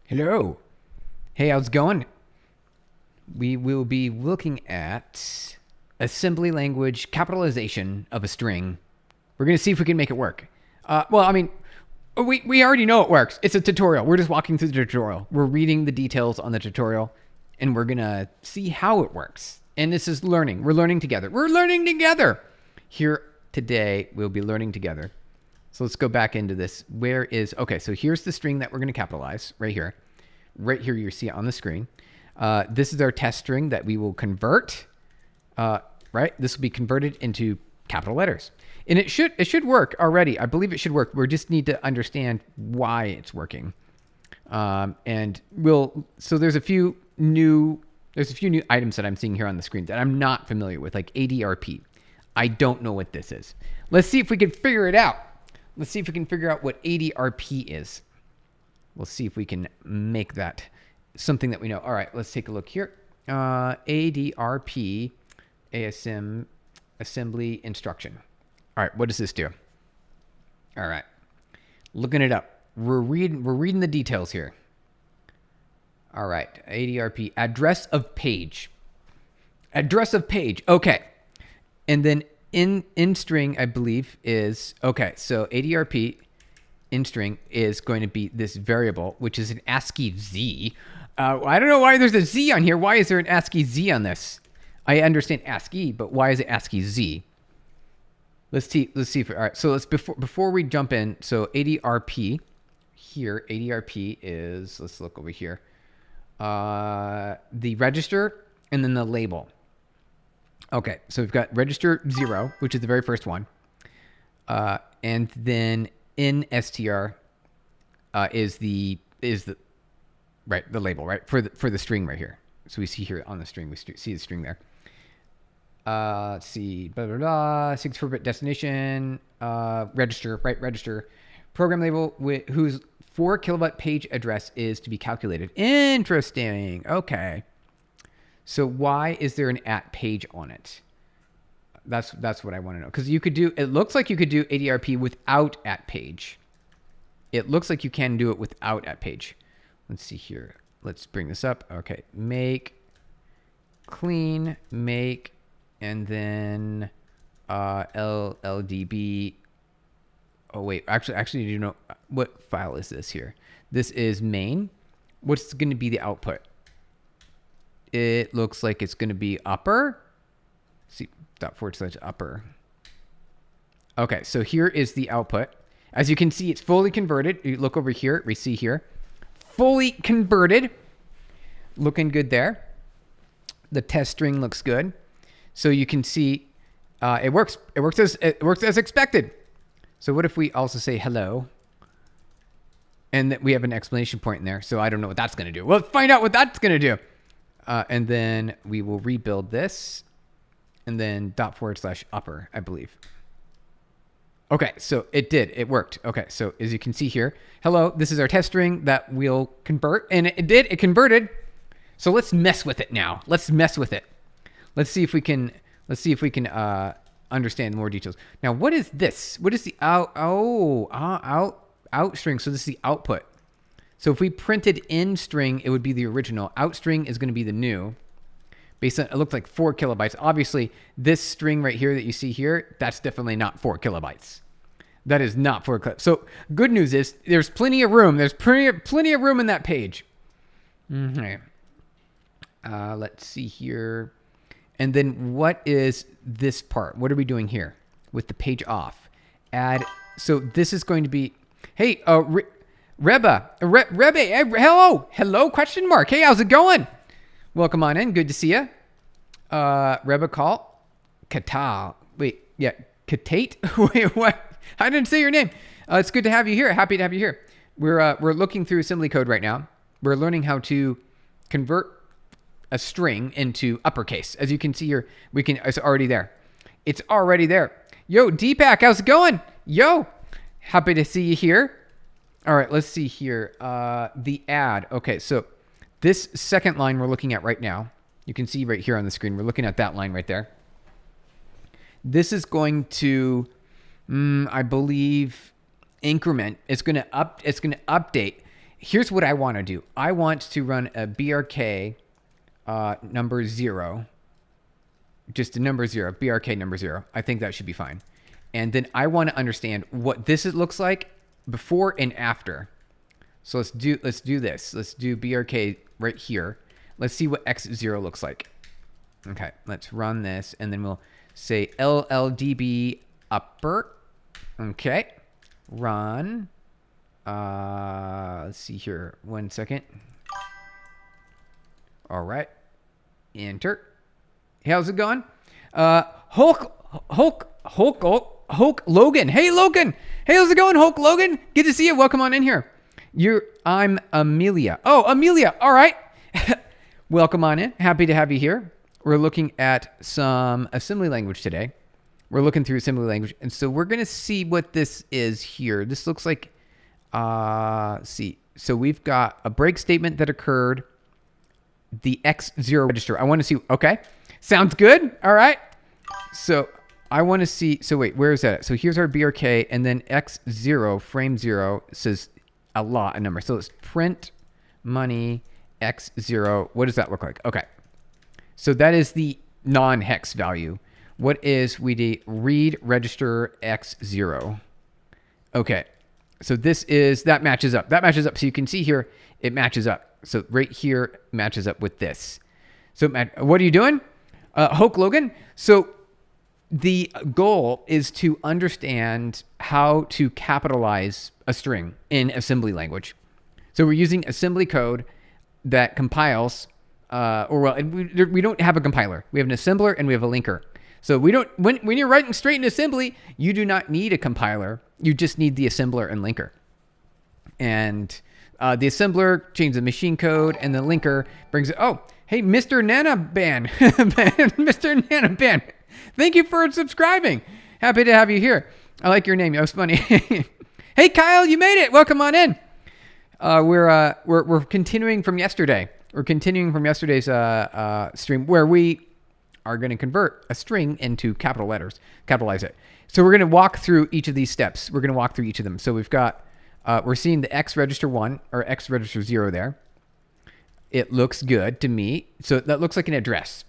Hello. Hey, how's it going? We will be looking at assembly language capitalization of a string. We're going to see if we can make it work. We already know it works. It's a tutorial. We're just walking through the tutorial. We're reading the details on the tutorial, and we're going to see how it works. And this is learning. We're learning together. We're learning together. Here today, we'll be learning together. So let's go back into this. Okay, so here's the string that we're going to capitalize right here. Right here, you see it on the screen. This is our test string that we will convert, right? This will be converted into capital letters. And it should work already. I believe it should work. We just need to understand why it's working. So there's a few new items that I'm seeing here on the screen that I'm not familiar with, like ADRP. I don't know what this is. Let's see if we can figure it out. Let's see if we can figure out what ADRP is. We'll see if we can make that something that we know. All right, let's take a look here. ADRP, ASM, assembly instruction. All right, what does this do? All right, looking it up. We're reading the details here. All right, ADRP, address of page. Address of page, okay. And then in string, I believe, is, okay, so ADRP in string is going to be this variable, which is an ASCII Z. I don't know why there's a Z on here. Why is there an ASCII Z on this? I understand ASCII, but why is it ASCII Z? Let's see. All right. So before we jump in. So ADRP here. ADRP is, let's look over here. The register and then the label. Okay. So we've got register 0, which is the very first one. And then in str is the label, right, for the string right here. So we see here on the string, we see the string there. Let's see, blah blah blah. 64-bit destination, register, right, register, program label whose 4 kilobyte page address is to be calculated. Interesting. Okay. So why is there an at page on it? That's what I want to know. Because it looks like you could do ADRP without at page. It looks like you can do it without at page. Let's see here. Let's bring this up. Okay. Make, clean, make, and then LLDB. Oh, wait. Actually, do you know what file is this here? This is main. What's going to be the output? It looks like it's going to be upper. See. ./upper. Okay, so here is the output. As you can see, it's fully converted. You look over here, we see here, fully converted. Looking good there. The test string looks good. So you can see it works. It works as expected. So what if we also say hello? And that we have an exclamation point in there. So I don't know what that's going to do. Well, let's find out what that's going to do. And then we will rebuild this. And then ./upper, I believe. Okay, so it did. It worked. Okay, so as you can see here, hello, this is our test string that we'll convert. And it did. It converted. So let's mess with it now. Let's mess with it. Let's see if we can understand more details. Now, what is this? What is the out string? So this is the output. So if we printed in string, it would be the original. Out string is going to be the new. Based on, it looks like 4 kilobytes. Obviously, this string right here that you see here, that's definitely not 4 kilobytes. That is not 4 kilobytes. So good news is there's plenty of room. There's plenty of room in that page. Okay. Let's see here. And then what is this part? What are we doing here with the page off? Add. So this is going to be, hey, Reba, hello, question mark. Hey, how's it going? Welcome on in. Good to see you. Reba call. Katal. Wait, yeah. Katate? Wait, what? I didn't say your name. It's good to have you here. Happy to have you here. We're looking through assembly code right now. We're learning how to convert a string into uppercase. As you can see here, it's already there. It's already there. Yo, Deepak, how's it going? Yo, happy to see you here. All right, let's see here. The add. Okay, so this second line we're looking at right now, you can see right here on the screen, we're looking at that line right there. This is going to, I believe, increment. It's going to update Here's what I want to do. I want to run a BRK number 0. Just a number 0, BRK number 0. I think that should be fine. And then I want to understand what this looks like before and after. So let's do this. Let's do BRK right here. Let's see what X0 looks like. Okay, let's run this, and then we'll say LLDB upper. Okay, run. Let's see here. 1 second. All right. Enter. How's it going? Hulk Logan. Hey, Logan. Hey, how's it going, Hulk Logan? Good to see you. Welcome on in here. I'm Amelia. Oh, Amelia. All right. Welcome on in. Happy to have you here. We're looking at some assembly language today. We're looking through assembly language. And so we're going to see what this is here. This looks like, see. So we've got a break statement that occurred. The X0 register. I want to see. Okay. Sounds good. All right. So I want to see. So wait, where is that? So here's our BRK, and then X0, frame 0 says a number. So let's print money X0. What does that look like? Okay. So that is the non-hex value. What is read register X0? Okay. So that matches up. That matches up. So you can see here, it matches up. So right here matches up with this. So what are you doing? Hulk Logan. So the goal is to understand how to capitalize a string in assembly language. So we're using assembly code that compiles, we don't have a compiler. We have an assembler and we have a linker. So we don't, when you're writing straight in assembly, you do not need a compiler. You just need the assembler and linker. And the assembler changes the machine code, and the linker brings it. Oh, hey, Mr. Nanaban. Mr. Nanaban. Thank you for subscribing. Happy to have you here. I like your name. That was funny. Hey, Kyle, you made it. Welcome on in. We're continuing from yesterday. We're continuing from yesterday's stream where we are going to convert a string into capital letters, capitalize it. So we're going to walk through each of these steps. We're going to walk through each of them. So we've got, we're seeing the X register 1 or X register 0 there. It looks good to me. So that looks like an address,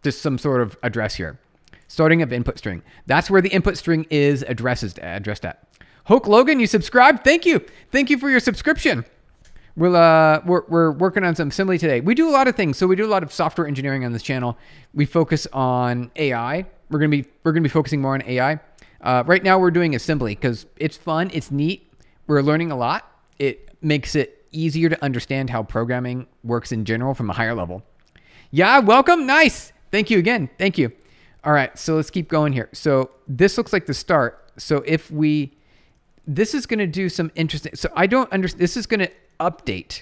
just some sort of address here. Starting of input string. That's where the input string is addressed at. Hulk Logan, you subscribed. Thank you. Thank you for your subscription. We're working on some assembly today. We do a lot of things. So we do a lot of software engineering on this channel. We focus on AI. We're gonna be focusing more on AI. Right now we're doing assembly because it's fun. It's neat. We're learning a lot. It makes it easier to understand how programming works in general from a higher level. Yeah, welcome. Nice. Thank you again. Thank you. All right, so let's keep going here. So this looks like the start. So this is going to do some interesting. So I don't understand. This is going to update.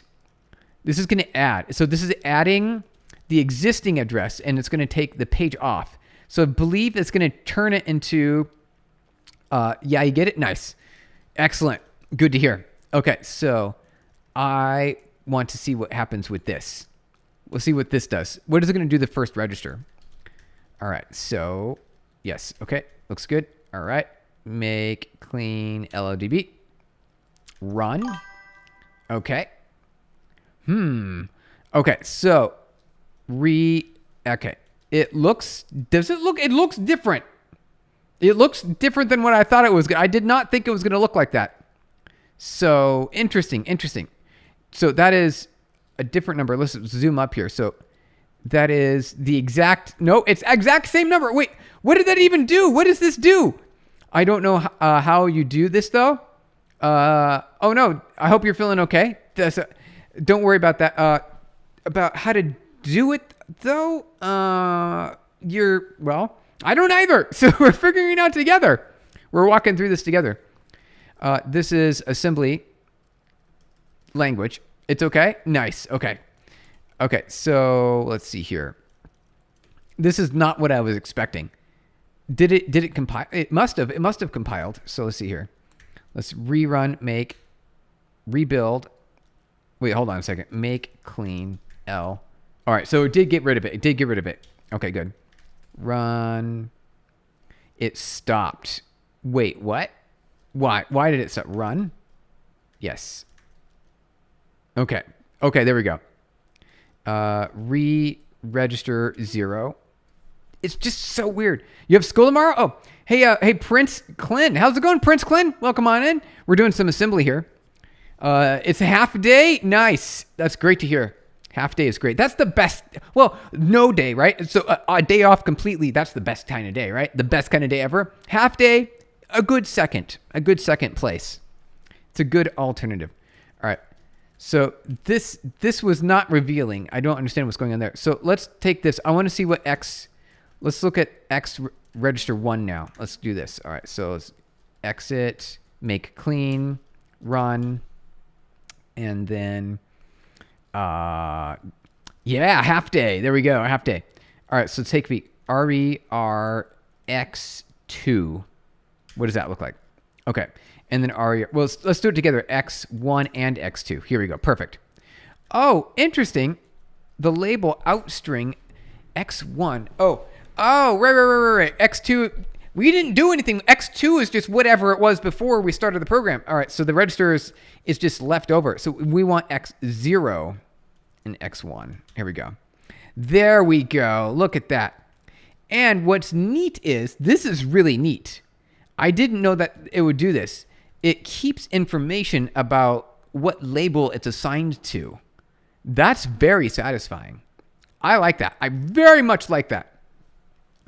This is going to add. So this is adding the existing address, and it's going to take the page off. So I believe it's going to turn it into, yeah, you get it? Nice. Excellent. Good to hear. Okay, so I want to see what happens with this. We'll see what this does. What is it going to do the first register? All right, so yes, okay, looks good. All right, make clean LODB. Run. Okay. Okay, so okay. It looks different. It looks different than what I thought it was. I did not think it was going to look like that. So interesting. So that is a different number. Let's zoom up here. So that is the exact, no, it's exact same number. Wait, what did that even do? What does this do? I don't know how you do this though. Oh no, I hope you're feeling okay. Don't worry about that. About how to do it though. Well, I don't either. So we're figuring it out together. We're walking through this together. This is assembly language. It's okay. Nice. Okay. Okay, so let's see here. This is not what I was expecting. Did it compile? It must have compiled. So let's see here. Let's rerun, make, rebuild. Wait, hold on a second. Make clean L. All right, so it did get rid of it. Okay, good. Run. It stopped. Wait, what? Why did it stop? Run. Yes. Okay. Okay, there we go. Re-register 0. It's just so weird. You have school tomorrow? Oh, hey, Prince Clint. How's it going, Prince Clint? Welcome on in. We're doing some assembly here. It's a half day. Nice. That's great to hear. Half day is great. That's the best. Well, no day, right? So a day off completely. That's the best kind of day, right? The best kind of day ever. Half day, a good second place. It's a good alternative. All right. So this was not revealing. I don't understand what's going on there. So let's take this. I want to see what X. Let's look at X register 1 now. Let's do this. All right. So let's exit, make clean, run, and then. Yeah, half day. There we go, half day. All right, so take me RERX2. What does that look like? Okay, and then RER. Well, let's do it together. X1 and X2. Here we go. Perfect. Oh, interesting. The label outstring X1. Oh, right. X2. We didn't do anything. X2 is just whatever it was before we started the program. All right, so the register is just left over. So we want X0 and X1. Here we go. There we go. Look at that. And what's neat is, this is really neat. I didn't know that it would do this. It keeps information about what label it's assigned to. That's very satisfying. I like that. I very much like that.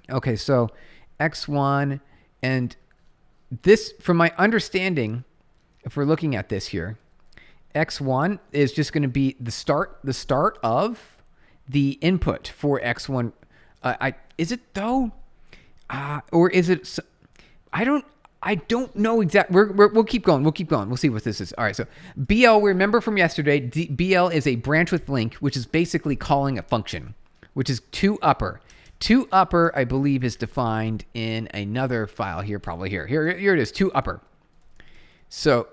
Okay, so X1, and this, from my understanding, if we're looking at this here, X1 is just going to be the start of the input for X1. Is it though? Or is it? I don't know exactly. We'll keep going. We'll see what this is. All right. So BL, remember from yesterday, BL is a branch with link, which is basically calling a function, which is toUpper. ToUpper, I believe, is defined in another file here, probably here. Here it is, toUpper. So,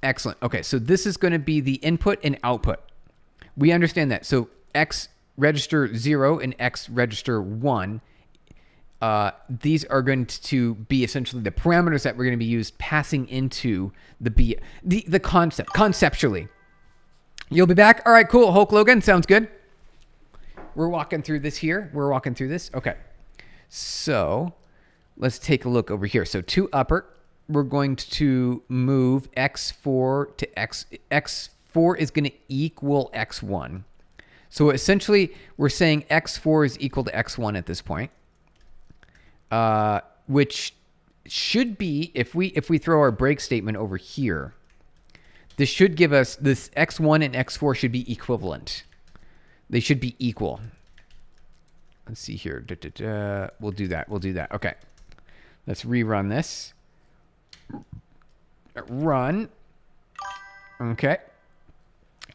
excellent. Okay, so this is going to be the input and output. We understand that. So X register 0 and X register 1, these are going to be essentially the parameters that we're going to be used passing into the concept, conceptually. You'll be back? All right, cool. Hulk Logan, sounds good. We're walking through this here. Okay. So let's take a look over here. So toUpper, we're going to move X4 to X. X4 is going to equal X1. So essentially, we're saying X4 is equal to X1 at this point, which should be, if we throw our break statement over here, this should give us, this X1 and X4 should be equivalent. They should be equal. Let's see here. We'll do that. Okay. Let's rerun this. Run. Okay.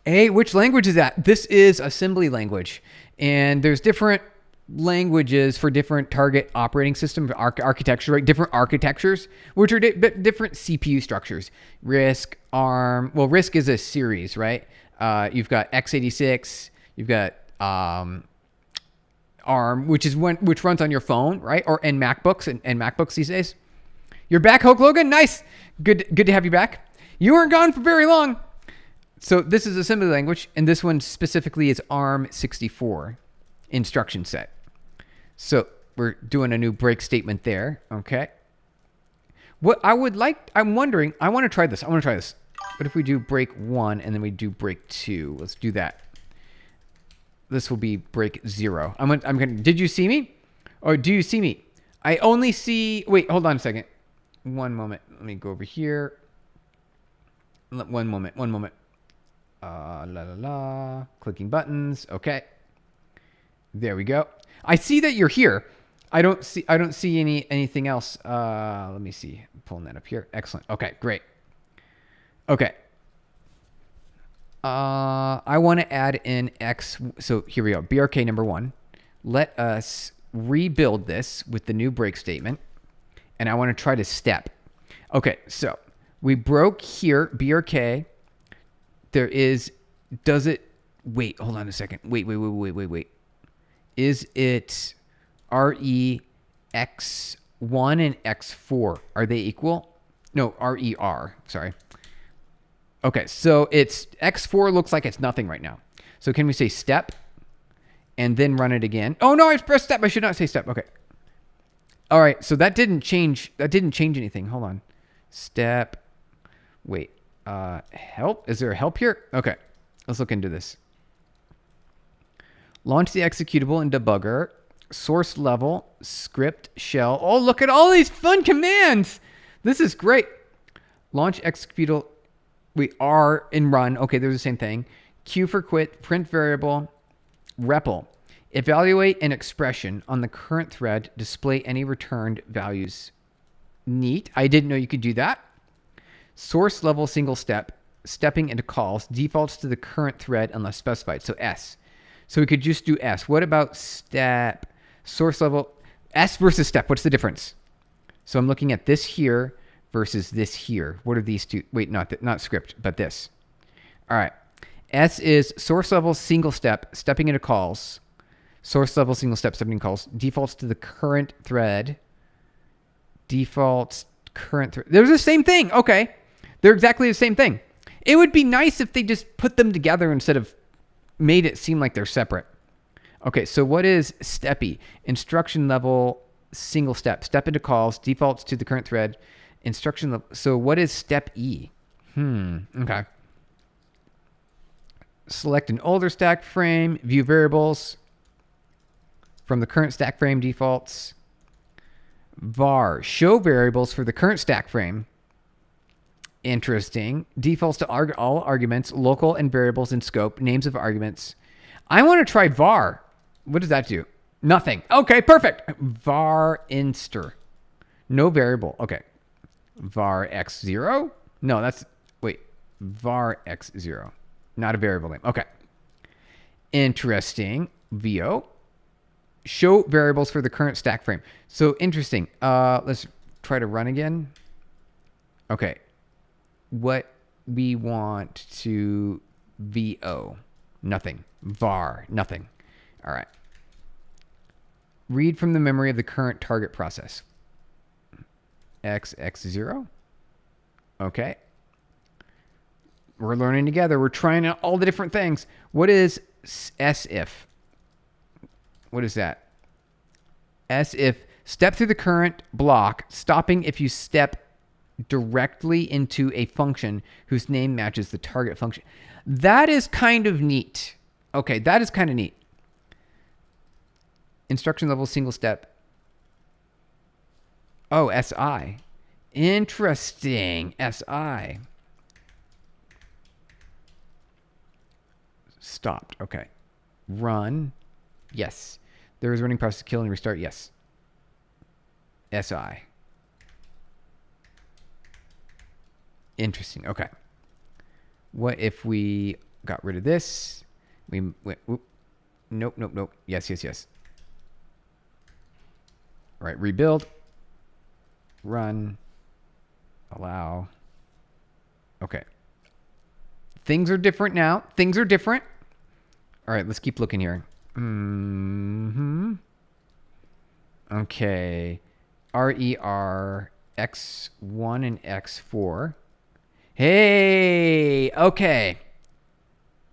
Hey, which language is that? This is assembly language. And there's different languages for different target operating system architecture, right? Different architectures, which are different CPU structures. RISC, ARM. Well, RISC is a series, right? You've got x86. You've got ARM, which runs on your phone, right? And MacBooks and MacBooks these days. You're back, Hulk Logan. Nice. Good to have you back. You weren't gone for very long. So this is assembly language, and this one specifically is ARM 64 instruction set. So we're doing a new break statement there. Okay. What I'm wondering, I want to try this. What if we do break 1 and then we do break 2? Let's do that. This will be break 0. Did you see me? Or do you see me? I only see, wait, hold on a second. One moment. Let me go over here. One moment. Clicking buttons. Okay. There we go. I see that you're here. I don't see anything else. Let me see. I'm pulling that up here. Excellent. Okay, great. Okay. I want to add in X. So here we go. BRK number 1. Let us rebuild this with the new break statement. And I want to try to step. Okay, so we broke here, BRK. There is, wait, hold on a second. Wait. Is it REX1 and X4? Are they equal? No, RER, sorry. Okay, so it's x4 looks like it's nothing right now. So can we say step and then run it again? Oh no, I pressed step. I should not say step. Okay. All right, so that didn't change. That didn't change anything. Hold on. Step. Wait. Help? Is there a help here? Okay. Let's look into this. Launch the executable in debugger. Source level, script, shell. Oh, look at all these fun commands. This is great. Launch executable. We are in run. Okay, they're the same thing. Q for quit, print variable, REPL. Evaluate an expression on the current thread. Display any returned values. Neat. I didn't know you could do that. Source level single step. Stepping into calls. Defaults to the current thread unless specified. So S. So we could just do S. What about step? Source level. S versus step. What's the difference? So I'm looking at this here versus this here. What are these two? Wait, not script, but this. All right. S is source level single step. Stepping into calls. Source level single step stepping calls. Defaults to the current thread. Defaults current thread. They're the same thing. Okay. They're exactly the same thing. It would be nice if they just put them together instead of made it seem like they're separate. Okay, so what is steppy? Instruction level single step. Step into calls. Defaults to the current thread. Instruction level. So what is step E? Okay. Select an older stack frame. View variables from the current stack frame defaults. Var. Show variables for the current stack frame. Interesting. Defaults to all arguments, local and variables in scope, names of arguments. I want to try var. What does that do? Nothing. Okay, perfect. Var inster. No variable. Okay. Var x0? No, that's, wait. Var x0. Not a variable name. Okay. Interesting. VO. Show variables for the current stack frame. So interesting. Let's try to run again. Okay. What we want to VO. Nothing. Var. Nothing. All right. Read from the memory of the current target process. X0. Okay. We're learning together. We're trying out all the different things. What is SIF? What is that? SIF. Step through the current block, stopping if you step directly into a function whose name matches the target function. That is kind of neat. Okay, that is kind of neat. Instruction level single step. Oh, SI. Interesting. SI. Stopped. Okay. Run. Yes. There is running process kill and restart. Yes. SI. Interesting. Okay. What if we got rid of this? We went, whoop. Nope. Yes. All right. Rebuild. Run. Allow. Okay. Things are different now. Things are different. All right. Let's keep looking here. Okay. RER X1 and X4. Hey, okay.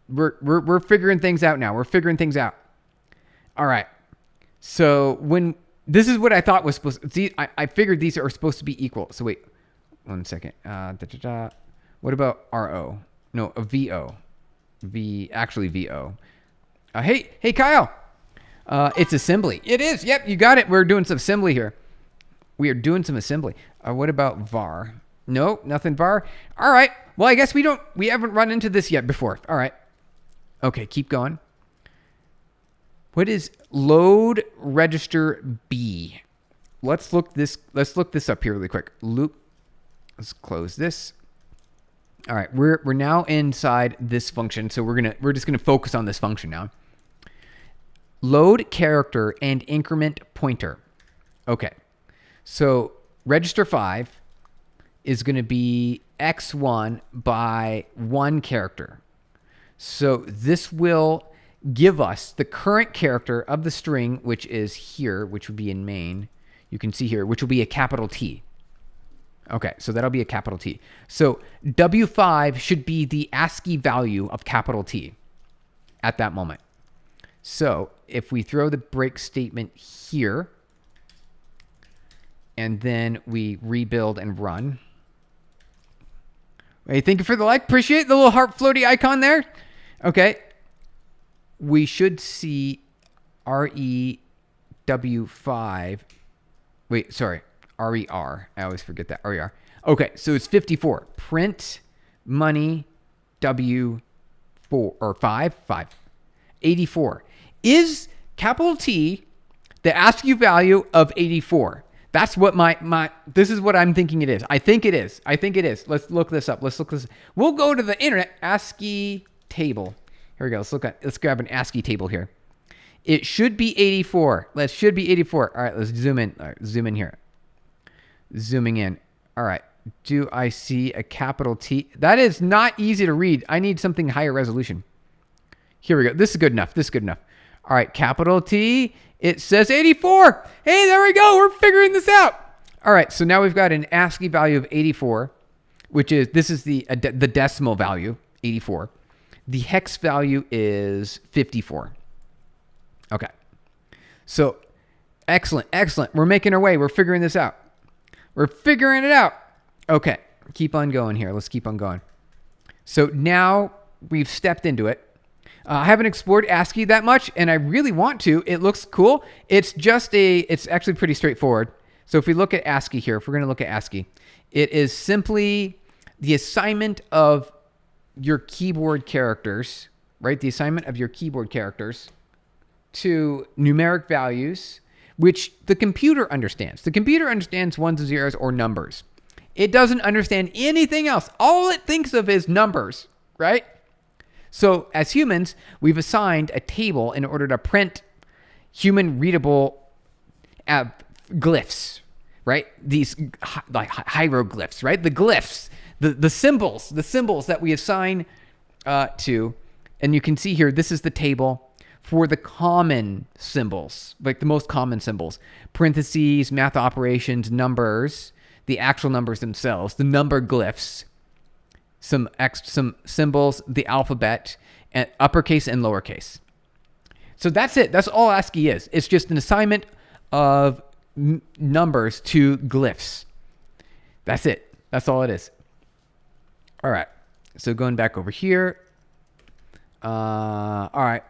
We're figuring things out now. We're figuring things out. All right. So when this is what I thought was supposed to see, I figured these are supposed to be equal. So wait, 1 second. What about RO? No, a VO. Actually VO. Hey Kyle. It's assembly. It is. Yep, you got it. We're doing some assembly here. We are doing some assembly. What about var? No, nothing var. All right. Well, I guess we haven't run into this yet before. All right. Okay, keep going. What is load register B? Let's look this up here really quick. Loop. Let's close this. All right, we're now inside this function, so we're just gonna focus on this function now. Load character and increment pointer. Okay. So register 5 is going to be x1 by 1 character. So this will give us the current character of the string, which is here, which would be in main. You can see here, which will be a capital T. Okay, so that'll be a capital T. So W5 should be the ASCII value of capital T at that moment. So if we throw the break statement here, and then we rebuild and run. Hey, thank you for the like. Appreciate the little heart floaty icon there. Okay. We should see REW5. Wait, sorry. RER. I always forget that. RER. Okay, so it's 54. Print money W4 or 5. 84. Is capital T the ASCII value of 84? That's what this is what I'm thinking it is. I think it is. Let's look this up. We'll go to the internet, ASCII table. Here we go. Let's grab an ASCII table here. It should be 84. Should be 84. All right, let's zoom in. All right, zoom in here. Zooming in. All right. Do I see a capital T? That is not easy to read. I need something higher resolution. Here we go. This is good enough. All right, capital T. It says 84. Hey, there we go. We're figuring this out. All right, so now we've got an ASCII value of 84, which is, this is the decimal value, 84. The hex value is 54. Okay. So, excellent. We're making our way. We're figuring this out. We're figuring it out. Okay, keep on going here. Let's keep on going. So now we've stepped into it. I haven't explored ASCII that much, and I really want to. It looks cool. It's actually pretty straightforward. So if we look at ASCII here, if we're going to look at ASCII, it is simply the assignment of your keyboard characters, right? The assignment of your keyboard characters to numeric values, which the computer understands. The computer understands ones and zeros or numbers. It doesn't understand anything else. All it thinks of is numbers, right? So as humans, we've assigned a table in order to print human readable glyphs, right? These like hieroglyphs, right? The glyphs, the symbols that we assign to. And you can see here, this is the table for the common symbols, like the most common symbols. Parentheses, math operations, numbers, the actual numbers themselves, the number glyphs, some symbols, the alphabet, and uppercase and lowercase. So that's it. That's all ASCII is. It's just an assignment of numbers to glyphs. That's it. That's all it is. All right. So going back over here. All right.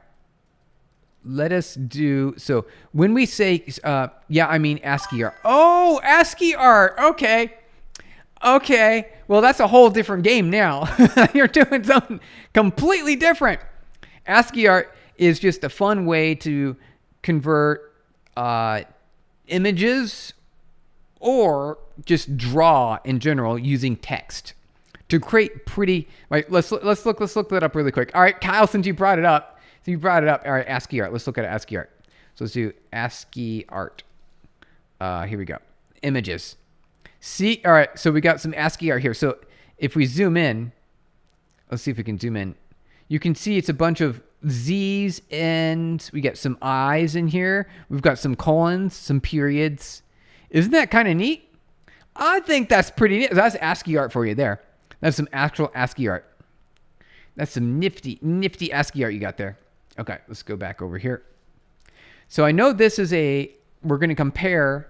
Let us do, so when we say, I mean ASCII art. Oh, ASCII art. Okay. Well, that's a whole different game now. You're doing something completely different. ASCII art is just a fun way to convert images or just draw in general using text to create pretty, right? Let's look that up really quick. All right, Kyle, since you brought it up. All right, ASCII art. Let's look at ASCII art. So let's do ASCII art. Here we go. Images. See, all right, so we got some ASCII art here. So if we zoom in, let's see if we can zoom in. You can see it's a bunch of Z's and we got some I's in here. We've got some colons, some periods. Isn't that kind of neat? I think that's pretty neat. That's ASCII art for you there. That's some actual ASCII art. That's some nifty ASCII art you got there. Okay, let's go back over here. So I know this is we're going to compare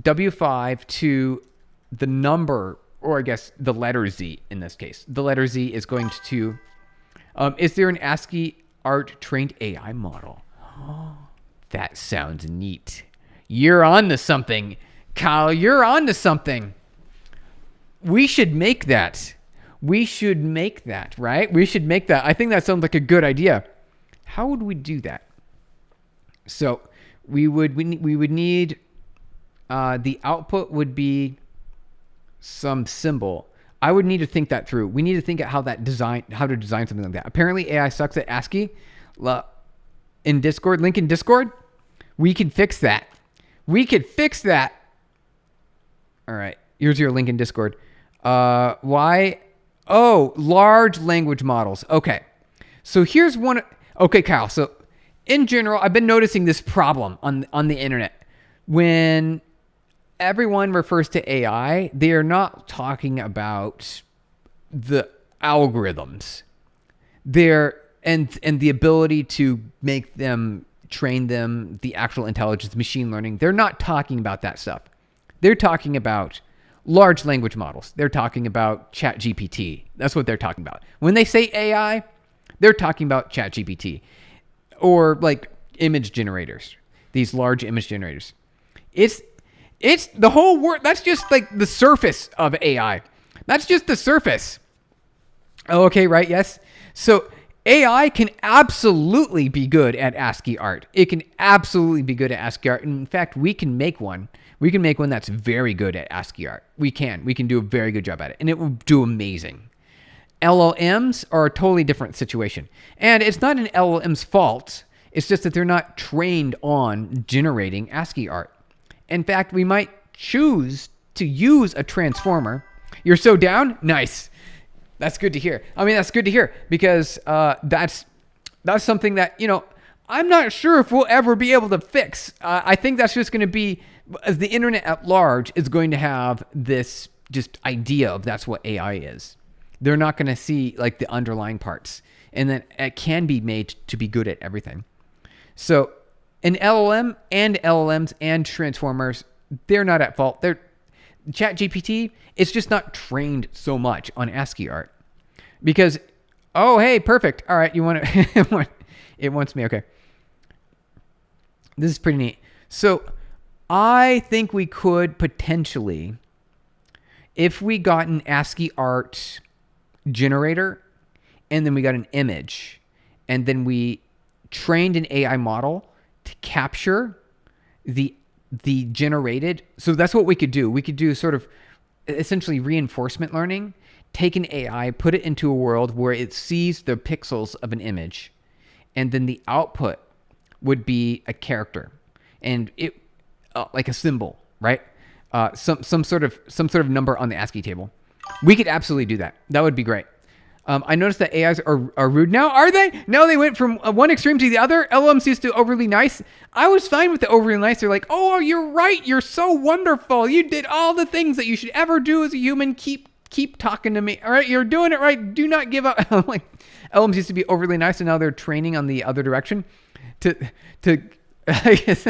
W5 to the number, or I guess the letter Z in this case. The letter Z is going to, is there an ASCII art trained AI model? Oh, that sounds neat. You're on to something. Kyle, you're on to something. We should make that. Right? We should make that. I think that sounds like a good idea. How would we do that? So we would need the output would be some symbol. I would need to think that through. We need to think at how to design something like that. Apparently AI sucks at ASCII. In Discord, link in Discord. We can fix that. All right. Here's your link in Discord. Why? Oh, large language models. Okay. So here's one. Okay, Kyle. So in general, I've been noticing this problem on the internet. When everyone refers to AI, they are not talking about the algorithms. They're and the ability to make them, train them, the actual intelligence, machine learning. They're not talking about that stuff. They're talking about large language models. They're talking about ChatGPT. That's what they're talking about. When they say AI, they're talking about ChatGPT or like image generators, these large image generators. It's the whole word. That's just like the surface of AI. That's just the surface. Oh, okay, right? Yes. So AI can absolutely be good at ASCII art. It can absolutely be good at ASCII art. In fact, we can make one. We can make one that's very good at ASCII art. We can do a very good job at it, and it will do amazing. LLMs are a totally different situation. And it's not an LLM's fault. It's just that they're not trained on generating ASCII art. In fact, we might choose to use a transformer. You're so down? Nice. That's good to hear. I mean, that's good to hear because that's something that, I'm not sure if we'll ever be able to fix. I think that's just going to be, as the internet at large is going to have this just idea of that's what AI is. They're not going to see like the underlying parts, and then it can be made to be good at everything. So an LLM and LLMs and transformers, they're not at fault. They're ChatGPT, it's just not trained so much on ASCII art because, oh, hey, perfect. All right, you want to, it wants me. Okay. This is pretty neat. So I think we could potentially, if we got an ASCII art generator and then we got an image and then we trained an AI model to capture the generated. So that's what we could do. We could do sort of essentially reinforcement learning, take an AI, put it into a world where it sees the pixels of an image, and then the output would be a character and it like a symbol, right? Some sort of number on the ASCII table. We could absolutely do that. That would be great. I noticed that AIs are rude now. Are they? No, they went from one extreme to the other. LLMs used to overly nice. I was fine with the overly nice. They're like, oh, you're right. You're so wonderful. You did all the things that you should ever do as a human. Keep talking to me. All right, you're doing it right. Do not give up. I'm like, LLMs used to be overly nice, and now they're training on the other direction. I guess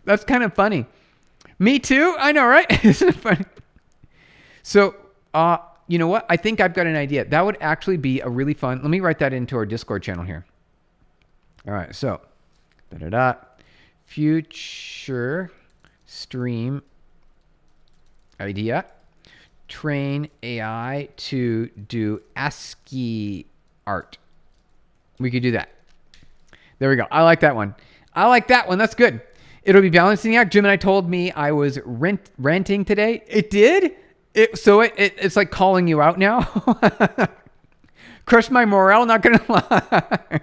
that's kind of funny. Me too. I know, right? Isn't it funny? So, you know what? I think I've got an idea. That would actually be a really fun. Let me write that into our Discord channel here. All right. So, future stream idea. Train AI to do ASCII art. We could do that. There we go. I like that one. That's good. It'll be balancing act. Gemini told me I was ranting today. It did? It's like calling you out now. Crush my morale, not gonna lie.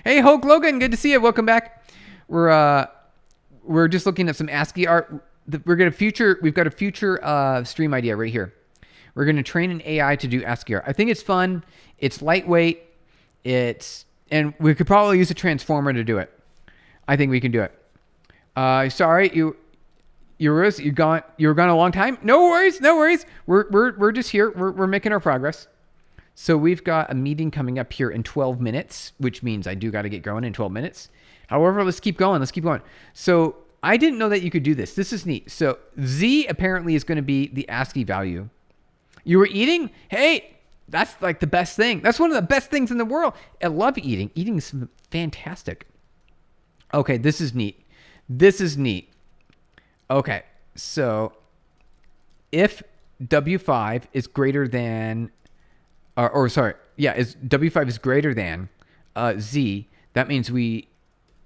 Hey, Hulk Logan, good to see you. Welcome back. We're just looking at some ASCII art. We've got a future stream idea right here. We're gonna train an AI to do ASCII art. I think it's fun. It's lightweight. And we could probably use a transformer to do it. I think we can do it. Sorry, you were gone a long time. No worries. We're just here. We're making our progress. So we've got a meeting coming up here in 12 minutes, which means I do got to get going in 12 minutes. However, let's keep going. So I didn't know that you could do this. This is neat. So Z apparently is going to be the ASCII value. You were eating? Hey, that's like the best thing. That's one of the best things in the world. I love eating. Eating is fantastic. Okay, this is neat. Okay, so if W5 is greater than, is W5 is greater than Z, that means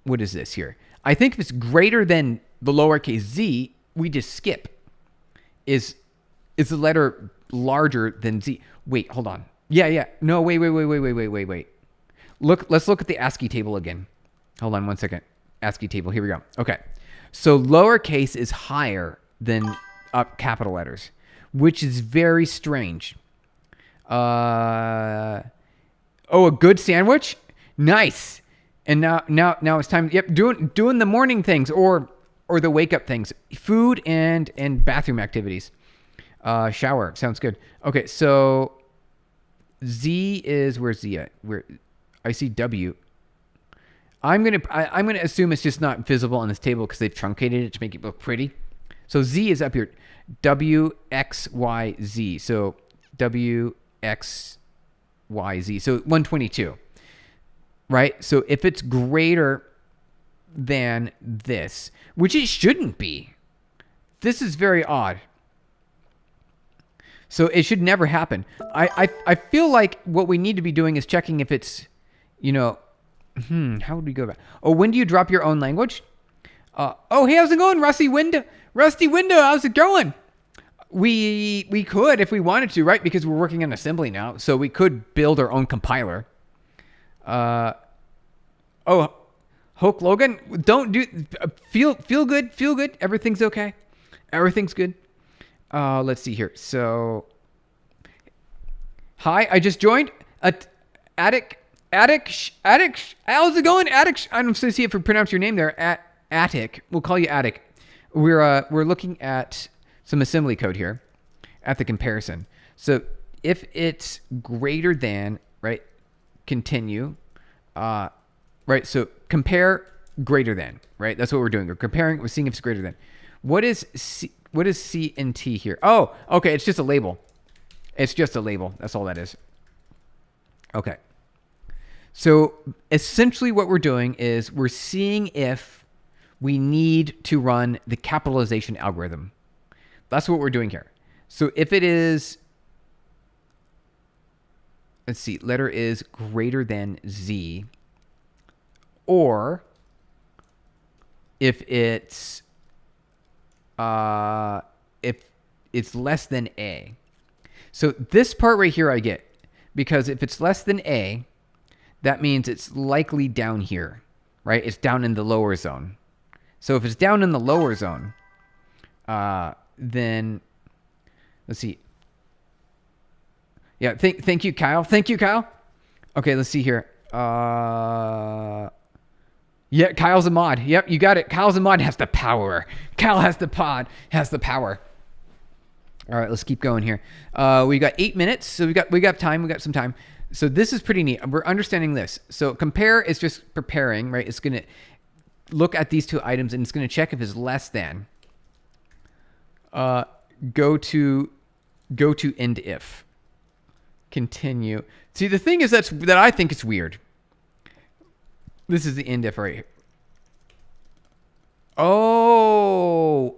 what is this here? I think if it's greater than the lowercase z, we just skip. Is the letter larger than Z? Wait, hold on. Yeah. No, wait. Let's look at the ASCII table again. Hold on 1 second. ASCII table. Here we go. Okay. So lowercase is higher than capital letters, which is very strange. A good sandwich? Nice. And now it's time. Yep, doing the morning things or the wake up things, food and bathroom activities. Shower sounds good. Okay, so Z is, where's Z at? Where I see W. I'm gonna assume it's just not visible on this table because they've truncated it to make it look pretty. So Z is up here. W X Y Z. So W X Y Z. So 122. Right? So if it's greater than this, which it shouldn't be. This is very odd. So it should never happen. I feel like what we need to be doing is checking if it's, how would we go about? Oh, when do you drop your own language? Oh, hey, how's it going, Rusty Window? Rusty Window, how's it going? We could if we wanted to, right? Because we're working on assembly now, so we could build our own compiler. Hulk Logan, don't do. Feel good. Everything's okay. Everything's good. Let's see here. So, hi, I just joined. Attic. How's it going, Attic? I don't see if we pronounce your name there. Attic. We'll call you Attic. We're looking at some assembly code here at the comparison. So if it's greater than, right, continue, right, so compare greater than, right? That's what we're doing. We're comparing, we're seeing if it's greater than. What is C and T here? Oh, okay, it's just a label. It's just a label. That's all that is. Okay. So essentially what we're doing is we're seeing if we need to run the capitalization algorithm. That's what we're doing here. So if it is, let's see, letter is greater than Z, or if it's less than A. So this part right here I get, because if it's less than A, that means it's likely down here, right? It's down in the lower zone. So if it's down in the lower zone, then let's see. Yeah, thank you, Kyle. Thank you, Kyle. Okay, let's see here. Yeah, Kyle's a mod. Yep, you got it. Kyle's a mod, has the power. Kyle has the power. All right, let's keep going here. We got 8 minutes, so we got time. We got some time. So this is pretty neat. We're understanding this. So compare is just preparing, right? It's gonna look at these two items and it's gonna check if it's less than. Go to end if. Continue. See, the thing is that I think it's weird. This is the end if right here. Oh,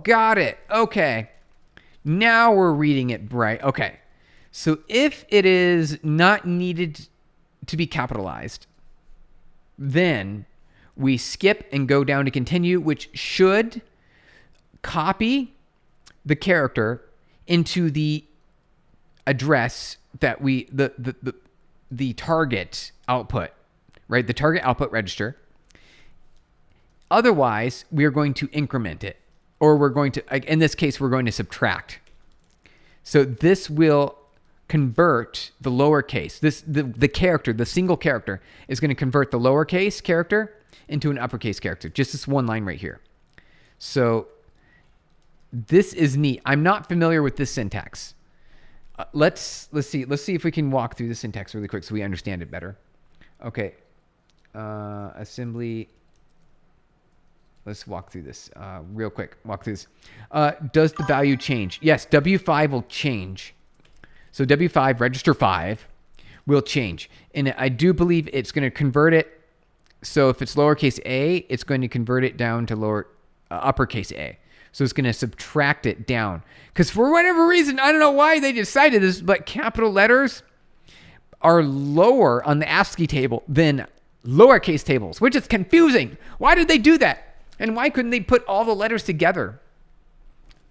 got it. Okay. Now we're reading it right. Okay. So if it is not needed to be capitalized, then we skip and go down to continue, which should copy the character into the address that the target output, right? The target output register. Otherwise, we are going to increment it, or we're going to, in this case, we're going to subtract. So this will convert the lowercase. The character, the single character, is going to convert the lowercase character into an uppercase character. Just this one line right here. So this is neat. I'm not familiar with this syntax. Let's see if we can walk through the syntax really quick so we understand it better. Okay. Assembly. Let's walk through this real quick. Walk through this. Does the value change? Yes, W5 will change. So W5, register 5, will change. And I do believe it's going to convert it. So if it's lowercase a, it's going to convert it down to uppercase A. So it's going to subtract it down. Because for whatever reason, I don't know why they decided this, but capital letters are lower on the ASCII table than lowercase tables, which is confusing. Why did they do that? And why couldn't they put all the letters together?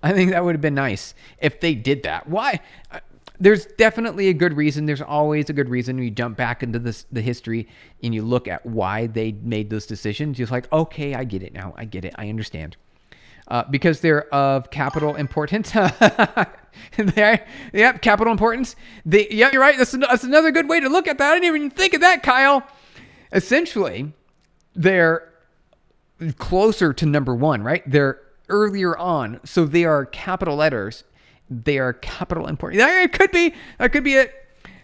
I think that would have been nice if they did that. Why? There's definitely a good reason. There's always a good reason. You jump back into the history and you look at why they made those decisions. You're like, okay, I get it now. I get it. I understand. Because they're of capital importance. Yep, capital importance. Yeah, you're right. That's another good way to look at that. I didn't even think of that, Kyle. essentially, they're closer to number one, right? They're earlier on. So they are capital letters. They are capital important. That could be it.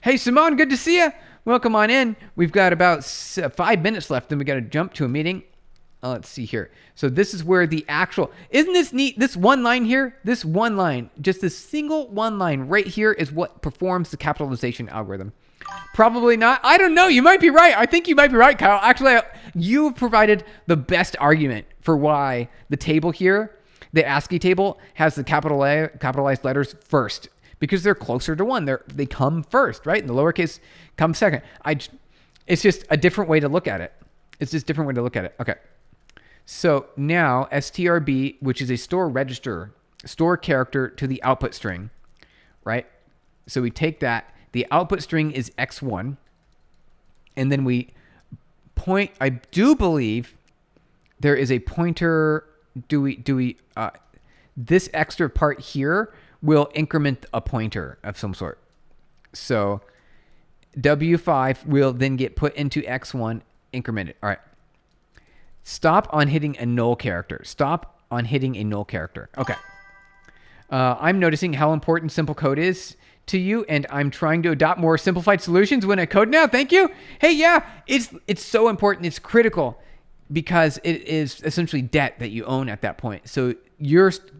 Hey, Simone, good to see you. Welcome on in. We've got about 5 minutes left, then we got to jump to a meeting. Let's see here. So this is where the actual, isn't this neat? This one line here, this one line, just this single one line right here is what performs the capitalization algorithm. Probably not. I don't know. You might be right. I think you might be right, Kyle. Actually, you've provided the best argument for why the table here, the ASCII table, has the capitalized letters first, because they're closer to one. They come first, right? And the lowercase comes second. It's just a different way to look at it. It's just a different way to look at it. Okay. So now strb, which is a store register, store character to the output string, right? So we take that. The output string is x1, and then we point. I do believe there is a pointer. This extra part here will increment a pointer of some sort. So W5 will then get put into x1, incremented. All right. Stop on hitting a null character. Stop on hitting a null character. Okay. I'm noticing how important simple code is to you, and I'm trying to adopt more simplified solutions when I code now. Thank you. Hey, yeah, it's so important. It's critical because it is essentially debt that you own at that point. So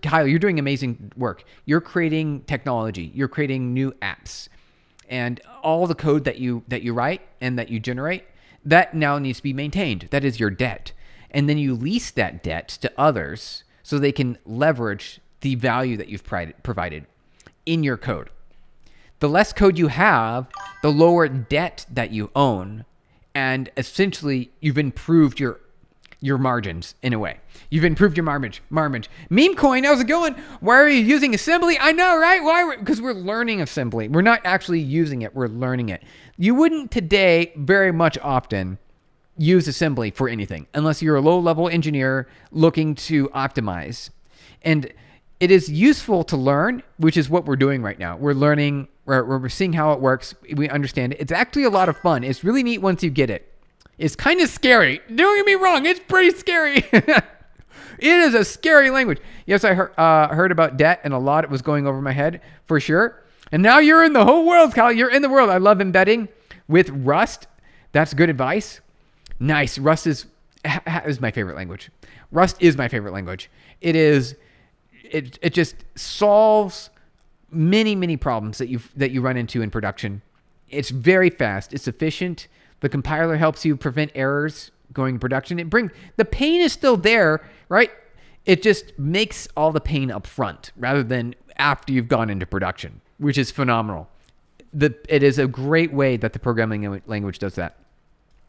Kyle, you're doing amazing work. You're creating technology. You're creating new apps, and all the code that you write and that you generate, that now needs to be maintained. That is your debt. And then you lease that debt to others so they can leverage the value that you've provided in your code. The less code you have, the lower debt that you own, and essentially you've improved your margins in a way. You've improved your margin. Meme coin, how's it going? Why are you using assembly? I know, right? Why? Because we're learning assembly. We're not actually using it. We're learning it. You wouldn't today very much often use assembly for anything unless you're a low-level engineer looking to optimize. And it is useful to learn, which is what we're doing right now. We're learning, we're seeing how it works. We understand it. It's actually a lot of fun. It's really neat once you get it. It's kind of scary. Don't get me wrong. It's pretty scary. It is a scary language. Yes, I heard about debt, and a lot. It was going over my head for sure. And now you're in the whole world, Kyle. You're in the world. I love embedding with Rust. That's good advice. Nice. Rust is my favorite language. Rust is my favorite language. It just solves many problems that you run into in production. It's very fast. It's efficient. The compiler helps you prevent errors going to production. The pain is still there, right? It just makes all the pain up front rather than after you've gone into production, which is phenomenal. It is a great way that the programming language does that.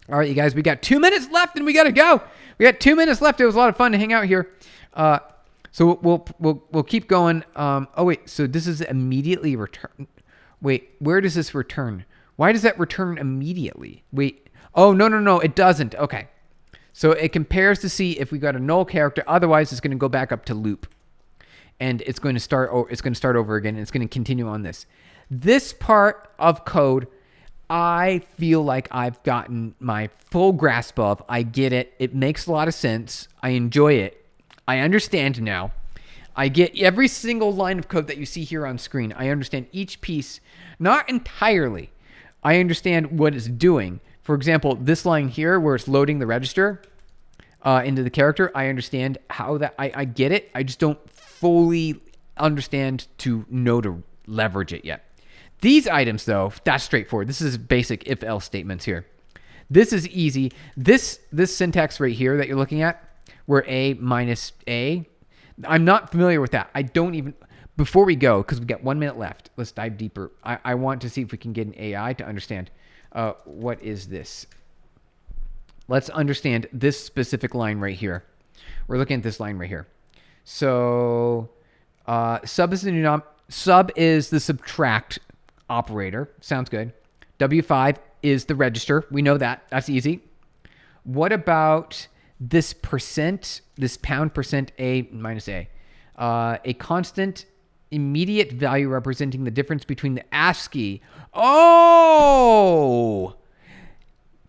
All right, you guys, we got 2 minutes left and we got to go. We got 2 minutes left. It was a lot of fun to hang out here. So we'll keep going. So this is immediately return. Wait, where does this return? Why does that return immediately? Wait. Oh, no, it doesn't. Okay. So it compares to see if we got a null character. Otherwise, it's going to go back up to loop. And it's going to start over again. And it's going to continue on this. This part of code, I feel like I've gotten my full grasp of. I get it. It makes a lot of sense. I enjoy it. I understand now. I get every single line of code that you see here on screen. I understand each piece, not entirely. I understand what it's doing. For example, this line here where it's loading the register into the character, I understand how that, I get it. I just don't fully understand to know to leverage it yet. These items, though, that's straightforward. This is basic if-else statements here. This is easy. This syntax right here that you're looking at, where A minus A, I'm not familiar with that. I don't even, before we go, because we got 1 minute left, let's dive deeper. I want to see if we can get an AI to understand what is this. Let's understand this specific line right here. We're looking at this line right here. So sub is the subtract operator. Sounds good. W5 is the register. We know that. That's easy. What about this percent, this pound percent A minus A? A constant immediate value representing the difference between the ASCII. Oh!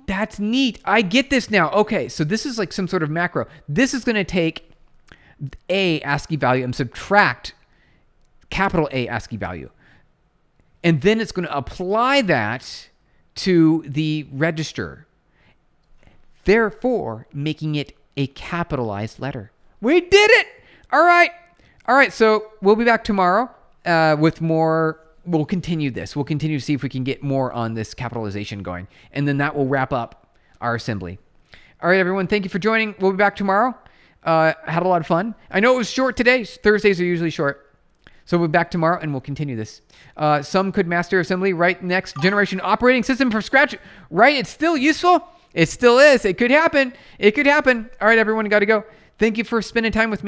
That's neat. I get this now. Okay, so this is like some sort of macro. This is going to take a ASCII value and subtract capital A ASCII value. And then it's going to apply that to the register, therefore making it a capitalized letter. We did it! All right, so we'll be back tomorrow with more. We'll continue this. We'll continue to see if we can get more on this capitalization going. And then that will wrap up our assembly. All right, everyone, thank you for joining. We'll be back tomorrow. Had a lot of fun. I know it was short today. Thursdays are usually short. So we'll be back tomorrow and we'll continue this. Some could master assembly, right? Next generation operating system from scratch, right? It's still useful. It still is. It could happen. It could happen. All right, everyone, got to go. Thank you for spending time with me.